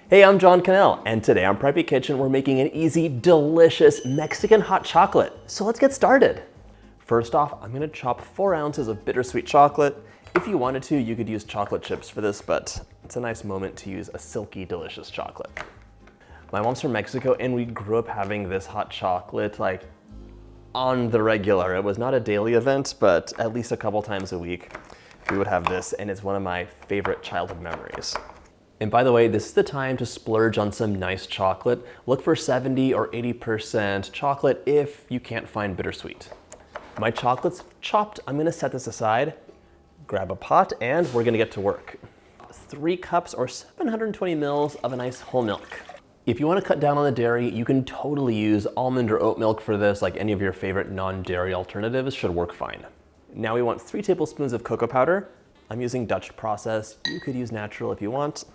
Hey, I'm John Cannell, and today on Preppy Kitchen, we're making an easy, delicious Mexican hot chocolate. So let's get started. First off, I'm gonna chop 4 ounces of bittersweet chocolate. If you wanted to, you could use chocolate chips for this, but it's a nice moment to use a silky, delicious chocolate. My mom's from Mexico, and we grew up having this hot chocolate like on the regular. It was not a daily event, but at least a couple times a week, we would have this, and it's one of my favorite childhood memories. And by the way, this is the time to splurge on some nice chocolate. Look for 70 or 80% chocolate if you can't find bittersweet. My chocolate's chopped. I'm gonna set this aside, grab a pot, and we're gonna get to work. 3 cups or 720 mils of a nice whole milk. If you wanna cut down on the dairy, you can totally use almond or oat milk for this, like any of your favorite non-dairy alternatives should work fine. Now we want 3 tablespoons of cocoa powder. I'm using Dutch process. You could use natural if you want.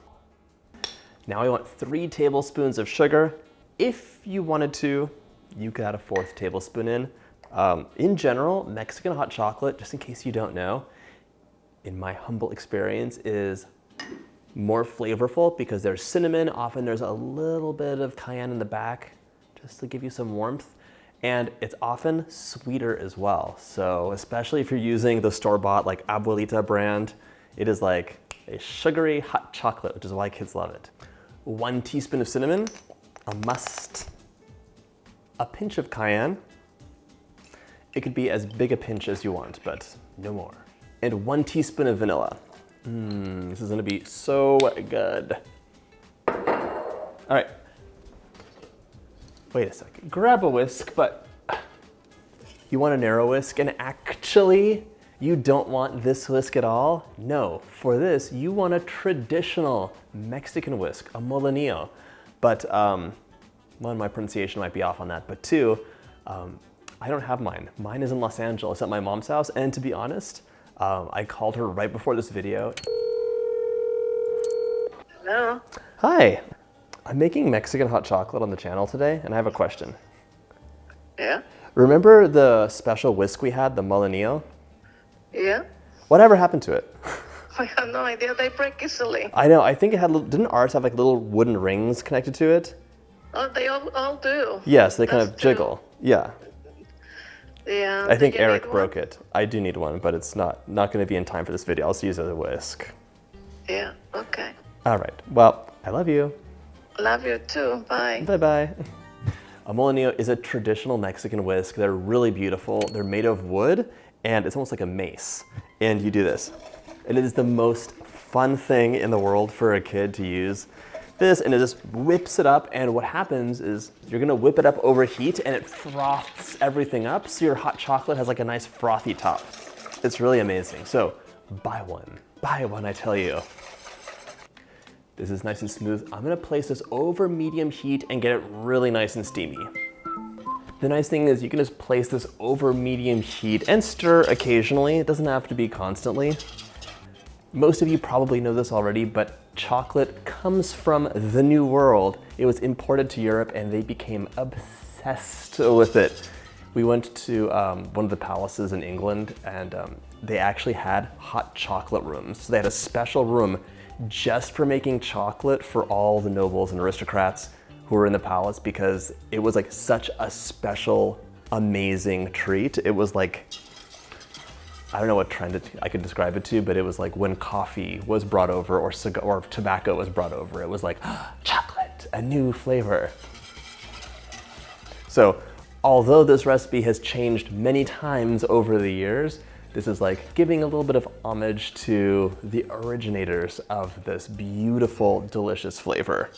Now we want 3 tablespoons of sugar. If you wanted to, you could add a 4th tablespoon in. In general, Mexican hot chocolate, just in case you don't know, in my humble experience, is more flavorful because there's cinnamon. Often there's a little bit of cayenne in the back just to give you some warmth. And it's often sweeter as well. So especially if you're using the store-bought like Abuelita brand, it is like a sugary hot chocolate, which is why kids love it. 1 teaspoon of cinnamon, a must. A pinch of cayenne. It could be as big a pinch as you want, but no more. And 1 teaspoon of vanilla. This is gonna be so good. All right. Wait a second, grab a whisk, but you want a narrow whisk, and actually, you don't want this whisk at all? No, for this, you want a traditional Mexican whisk, a molenillo. But 1, my pronunciation might be off on that, but 2, I don't have mine. Mine is in Los Angeles at my mom's house, and to be honest, I called her right before this video. Hello? Hi, I'm making Mexican hot chocolate on the channel today, and I have a question. Yeah? Remember the special whisk we had, the molenillo? Yeah? Whatever happened to it? I have no idea. They break easily. I know, I think it had, didn't ours have like little wooden rings connected to it? Oh, they all do. Yes, they kind of That's jiggle. Yeah. Yeah. I think do you Eric need broke one? it. I do need one, but it's not gonna be in time for this video. I'll just use it as a whisk. Yeah, okay. All right, well, I love you. Love you too. Bye. Bye-bye. A molenillo is a traditional Mexican whisk. They're really beautiful. They're made of wood, and it's almost like a mace. And you do this. And it is the most fun thing in the world for a kid to use this, and it just whips it up, and what happens is you're gonna whip it up over heat, and it froths everything up, so your hot chocolate has like a nice frothy top. It's really amazing. So buy one, I tell you. This is nice and smooth. I'm gonna place this over medium heat and get it really nice and steamy. The nice thing is you can just place this over medium heat and stir occasionally. It doesn't have to be constantly. Most of you probably know this already, but chocolate comes from the New World. It was imported to Europe and they became obsessed with it. We went to one of the palaces in England, and they actually had hot chocolate rooms. So they had a special room just for making chocolate for all the nobles and aristocrats who were in the palace, because it was like such a special, amazing treat. It was like, I don't know what trend I could describe it to, but it was like when coffee was brought over or tobacco was brought over. It was like, chocolate, a new flavor. So although this recipe has changed many times over the years, this is like giving a little bit of homage to the originators of this beautiful, delicious flavor.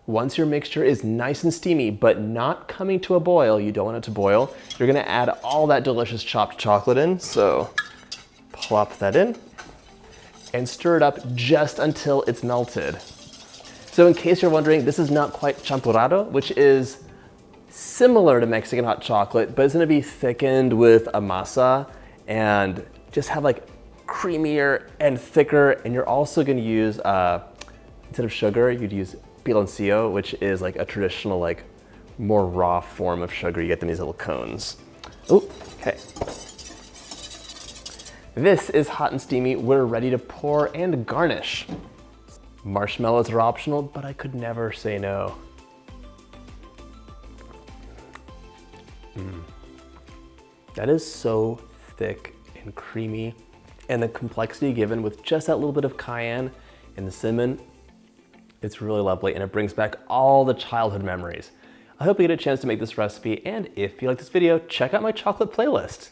Once your mixture is nice and steamy, but not coming to a boil, you don't want it to boil, you're gonna add all that delicious chopped chocolate in. So plop that in and stir it up just until it's melted. So in case you're wondering, this is not quite champurrado, which is similar to Mexican hot chocolate, but it's gonna be thickened with a masa and just have like creamier and thicker. And you're also gonna use, instead of sugar, you'd use piloncillo, which is like a traditional, like more raw form of sugar. You get them in these little cones. Oh, okay. This is hot and steamy. We're ready to pour and garnish. Marshmallows are optional, but I could never say no. That is so thick and creamy, and the complexity given with just that little bit of cayenne and the cinnamon, it's really lovely, and it brings back all the childhood memories. I hope you get a chance to make this recipe, and if you like this video, check out my chocolate playlist.